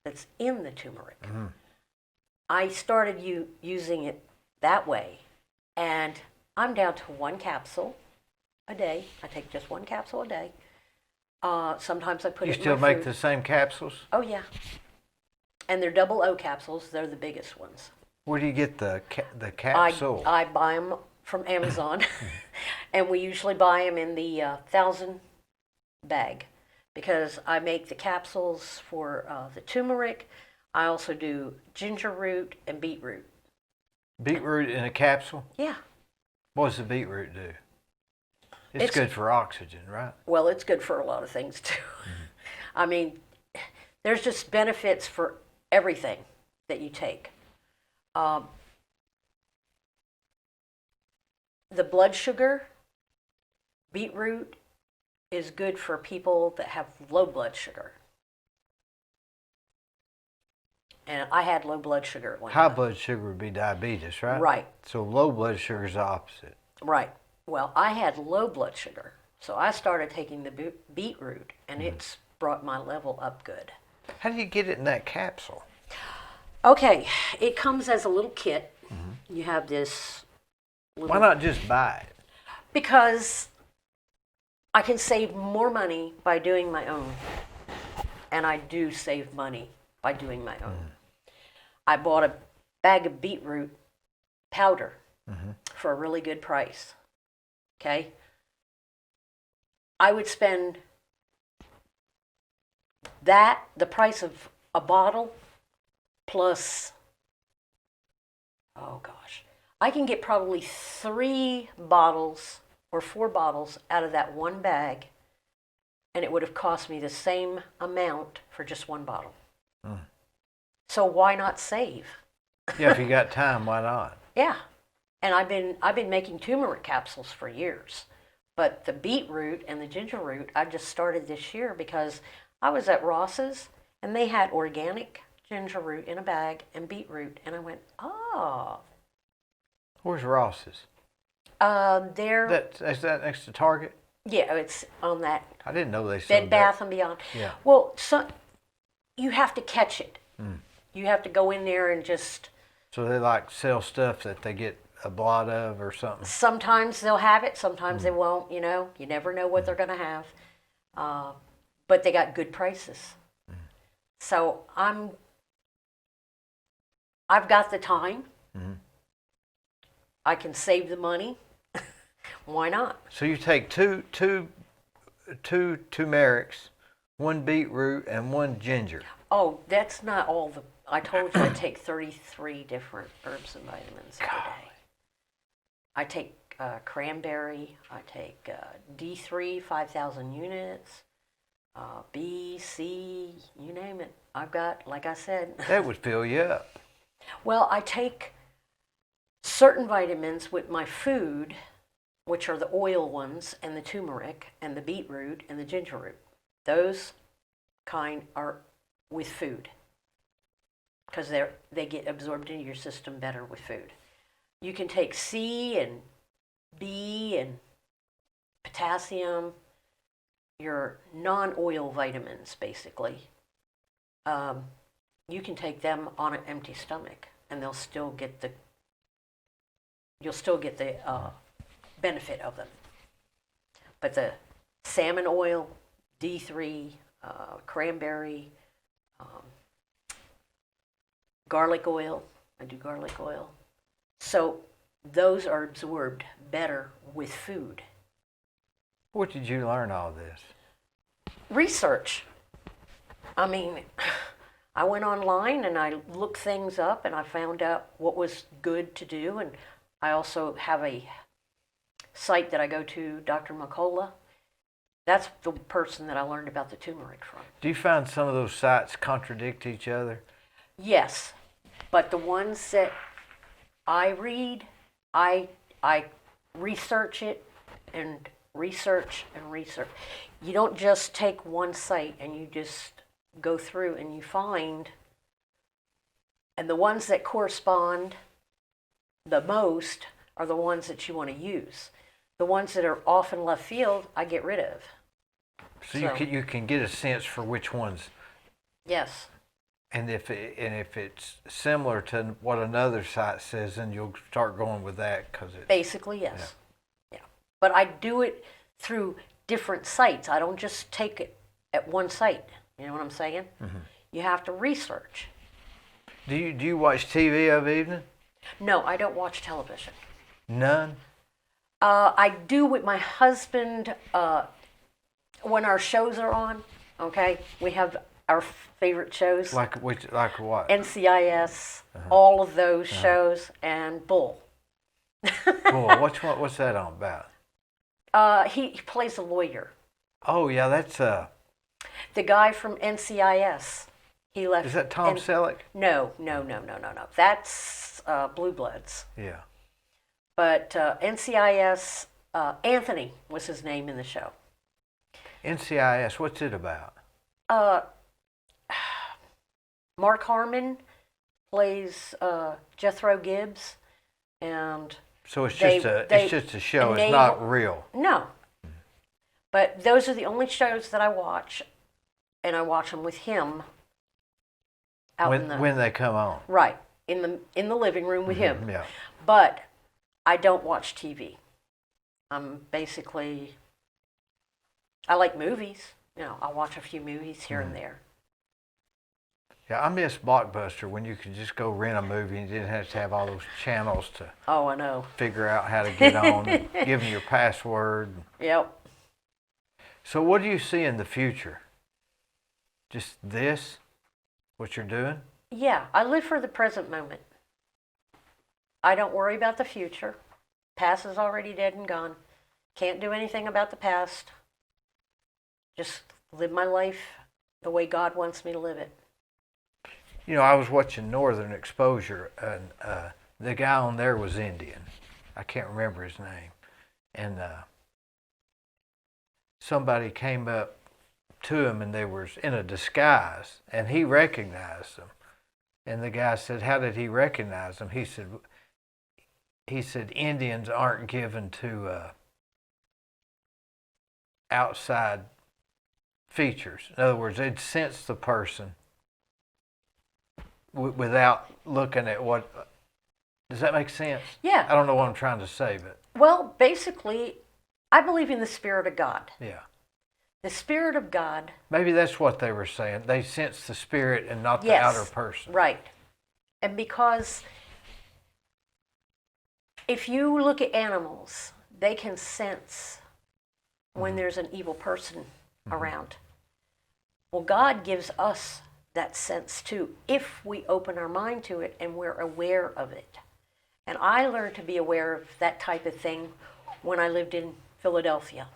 that's in the turmeric. I started using it that way, and I'm down to 1 capsule a day. I take just 1 capsule a day. Sometimes I put it in my food. You still make the same capsules? Oh, yeah. And they're double O capsules. They're the biggest ones. Where do you get the capsule? I buy them from Amazon, and we usually buy them in the 1,000 bag because I make the capsules for the turmeric. I also do ginger root and beetroot. Beetroot in a capsule? Yeah. What does the beetroot do? It's good for oxygen, right? Well, it's good for a lot of things too. I mean, there's just benefits for everything that you take. The blood sugar, beetroot is good for people that have low blood sugar. And I had low blood sugar at one time. High blood sugar would be diabetes, right? Right. So low blood sugar is the opposite. Right. Well, I had low blood sugar, so I started taking the beetroot, and it's brought my level up good. How do you get it in that capsule? Okay, it comes as a little kit. You have this little... Why not just buy it? Because I can save more money by doing my own, and I do save money by doing my own. I bought a bag of beetroot powder for a really good price. Okay? I would spend the price of a bottle plus, oh gosh, I can get probably 3 bottles or 4 bottles out of that one bag, and it would have cost me the same amount for just 1 bottle. So why not save? Yeah, if you got time, why not? Yeah. And I've been making turmeric capsules for years. But the beetroot and the ginger root, I just started this year because I was at Ross's and they had organic ginger root in a bag and beetroot. And I went, oh. Where's Ross's? Is that next to Target? Yeah, it's on that I didn't know they sold Bed Bath and Beyond. Yeah. Well, you have to catch it. You have to go in there and just... So they like sell stuff that they get a blot of or something? Sometimes they'll have it, sometimes they won't, you know. You never know what they're going to have. But they got good prices. So I've got the time. I can save the money. Why not? So you take two turmerics, one beetroot, and one ginger. Oh, that's not all the. I told you I take 33 different herbs and vitamins every day. I take cranberry. I take D3, 5,000 units. B, C, you name it. I've got, like I said. That would fill you up. Well, I take certain vitamins with my food, which are the oil ones, and the turmeric, and the beetroot, and the ginger root. Those kind are with food because they get absorbed into your system better with food. You can take C and B and potassium, your non-oil vitamins, basically. You can take them on an empty stomach, and you'll still get the benefit of them. But the salmon oil, D3, cranberry, garlic oil. I do garlic oil. So those are absorbed better with food. Where did you learn all this? Research. I mean, I went online and I looked things up and I found out what was good to do. And I also have a site that I go to, Dr. McCullough. That's the person that I learned about the turmeric from. Do you find some of those sites contradict each other? Yes, but the ones that I read, I research it and research and research. You don't just take one site and you just go through and you find, and the ones that correspond the most are the ones that you want to use. The ones that are off in left field, I get rid of. So you can get a sense for which ones. Yes. And if it's similar to what another site says, then you'll start going with that because it's basically yes. Yeah. But I do it through different sites. I don't just take it at one site. You know what I'm saying? Mm-hmm. You have to research. Do you watch TV of evening? No, I don't watch television. None? I do with my husband when our shows are on. Okay, we have our favorite shows. Like what? NCIS, all of those shows, and Bull. Bull. What's that on about? He plays a lawyer. Oh yeah, that's the guy from NCIS. He left. Is that Tom Selleck? No. That's Blue Bloods. Yeah. But NCIS, Anthony was his name in the show. NCIS, what's it about? Mark Harmon plays Jethro Gibbs, and so it's just a show. It's not real. No, but those are the only shows that I watch, and I watch them with him. When they come on. Right, in the living room with him. Yeah. But I don't watch TV. I like movies. You know, I'll watch a few movies here and there. Yeah, I miss Blockbuster when you could just go rent a movie and you didn't have to have all those channels to I know. Figure out how to get on and give them your password. Yep. So what do you see in the future? Just this? What you're doing? Yeah, I live for the present moment. I don't worry about the future. Past is already dead and gone. Can't do anything about the past. Just live my life the way God wants me to live it. You know, I was watching Northern Exposure, and the guy on there was Indian. I can't remember his name. And somebody came up to him, and they were in a disguise, and he recognized them. And the guy said, "How did he recognize them?" He said, "Indians aren't given to outside features. In other words, they'd sense the person without looking at what." Does that make sense? Yeah. I don't know what I'm trying to say, but. Well, basically, I believe in the Spirit of God. Yeah. The Spirit of God. Maybe that's what they were saying. They sense the spirit and not the outer person. Right. And because if you look at animals, they can sense when there's an evil person around. Well, God gives us that sense too, if we open our mind to it and we're aware of it. And I learned to be aware of that type of thing when I lived in Philadelphia.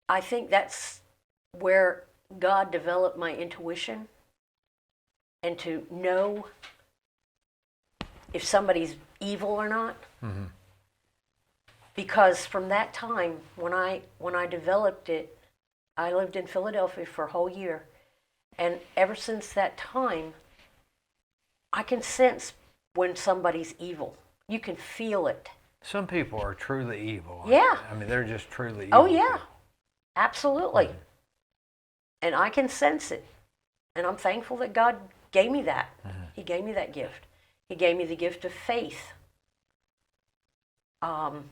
I think that's where God developed my intuition and to know if somebody's evil or not. Mm-hmm. Because from that time, when I developed it, I lived in Philadelphia for a whole year. And ever since that time, I can sense when somebody's evil. You can feel it. Some people are truly evil. Yeah. I mean, they're just truly evil. Oh, yeah. Absolutely. Mm-hmm. And I can sense it. And I'm thankful that God gave me that. Mm-hmm. He gave me that gift. He gave me the gift of faith. Not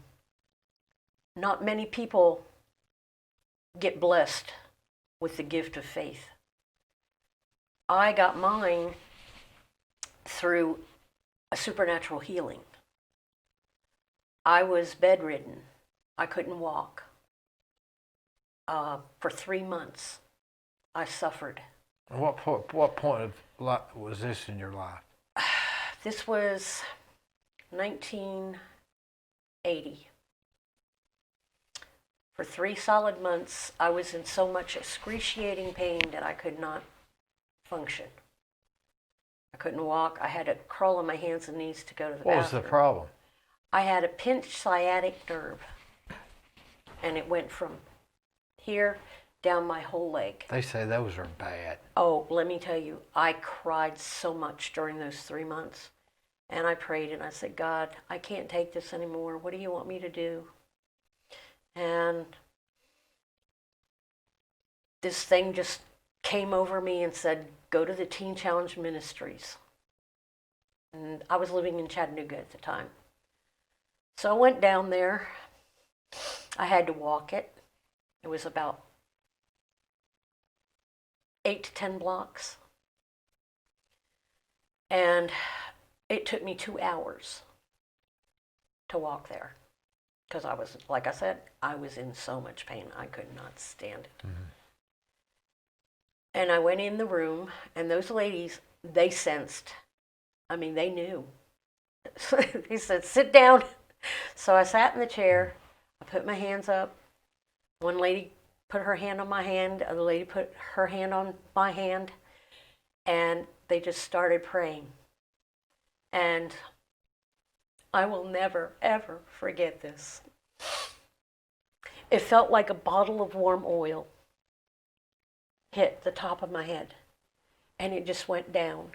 many people get blessed with the gift of faith. I got mine through a supernatural healing. I was bedridden. I couldn't walk. For 3 months, I suffered. What point of life was this in your life? This was 1980. For 3 solid months, I was in so much excruciating pain that I could not function. I couldn't walk. I had to crawl on my hands and knees to go to the bathroom. What was the problem? I had a pinched sciatic nerve, and it went from here down my whole leg. They say those are bad. Oh, let me tell you, I cried so much during those 3 months. And I prayed and I said, God, I can't take this anymore. What do you want me to do? And this thing just came over me and said, go to the Teen Challenge Ministries. And I was living in Chattanooga at the time. So I went down there. I had to walk it. It was about 8 to 10 blocks. And it took me 2 hours to walk there. Because I was, like I said, I was in so much pain, I could not stand it. Mm-hmm. And I went in the room, and those ladies, they sensed, they knew. They said, sit down. So I sat in the chair, I put my hands up. One lady put her hand on my hand, the other lady put her hand on my hand, and they just started praying. And I will never, ever forget this. It felt like a bottle of warm oil hit the top of my head, and it just went down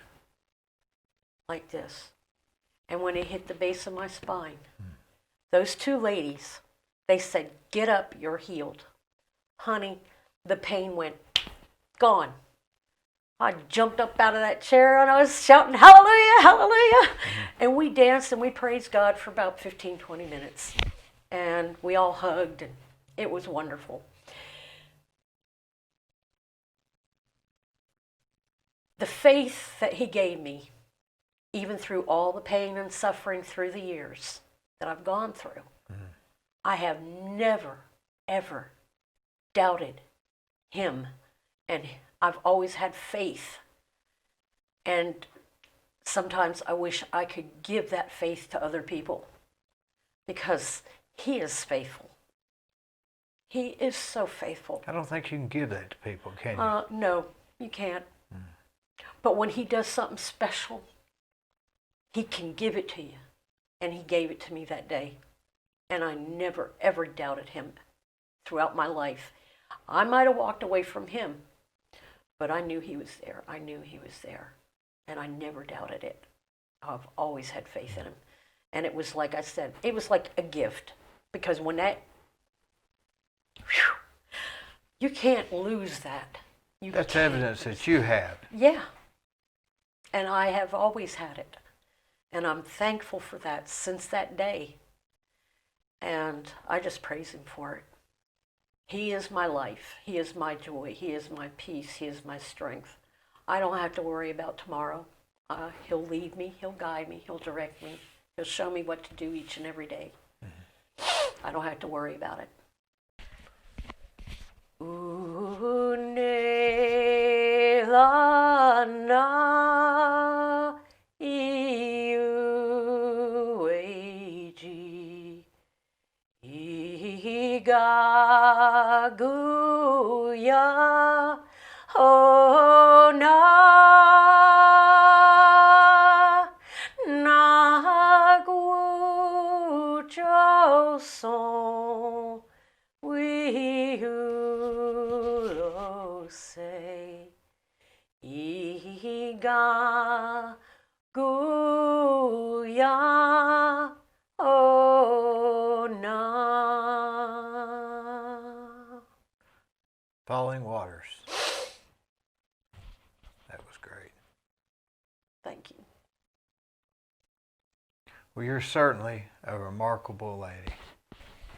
like this. And when it hit the base of my spine, those 2 ladies, they said, get up, you're healed. Honey, the pain went, gone. I jumped up out of that chair and I was shouting, hallelujah, hallelujah. And we danced and we praised God for about 15, 20 minutes. And we all hugged, and it was wonderful. The faith that He gave me, even through all the pain and suffering through the years that I've gone through, I have never, ever doubted Him. And I've always had faith. And sometimes I wish I could give that faith to other people, because He is faithful. He is so faithful. I don't think you can give that to people, can you? No, you can't. But when He does something special, He can give it to you. And He gave it to me that day. And I never, ever doubted Him throughout my life. I might have walked away from Him, but I knew He was there. I knew He was there. And I never doubted it. I've always had faith in Him. And it was like I said, it was like a gift. Because when you can't lose that. That's evidence that you have. Yeah. And I have always had it. And I'm thankful for that since that day. And I just praise Him for it. He is my life. He is my joy. He is my peace. He is my strength. I don't have to worry about tomorrow. He'll lead me. He'll guide me. He'll direct me. He'll show me what to do each and every day. I don't have to worry about it. Ooh, guya, oh na, na gu cho son, we who say, iga guya, oh na. Falling Waters. That was great. Thank you. Well, you're certainly a remarkable lady.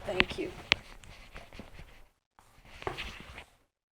Thank you.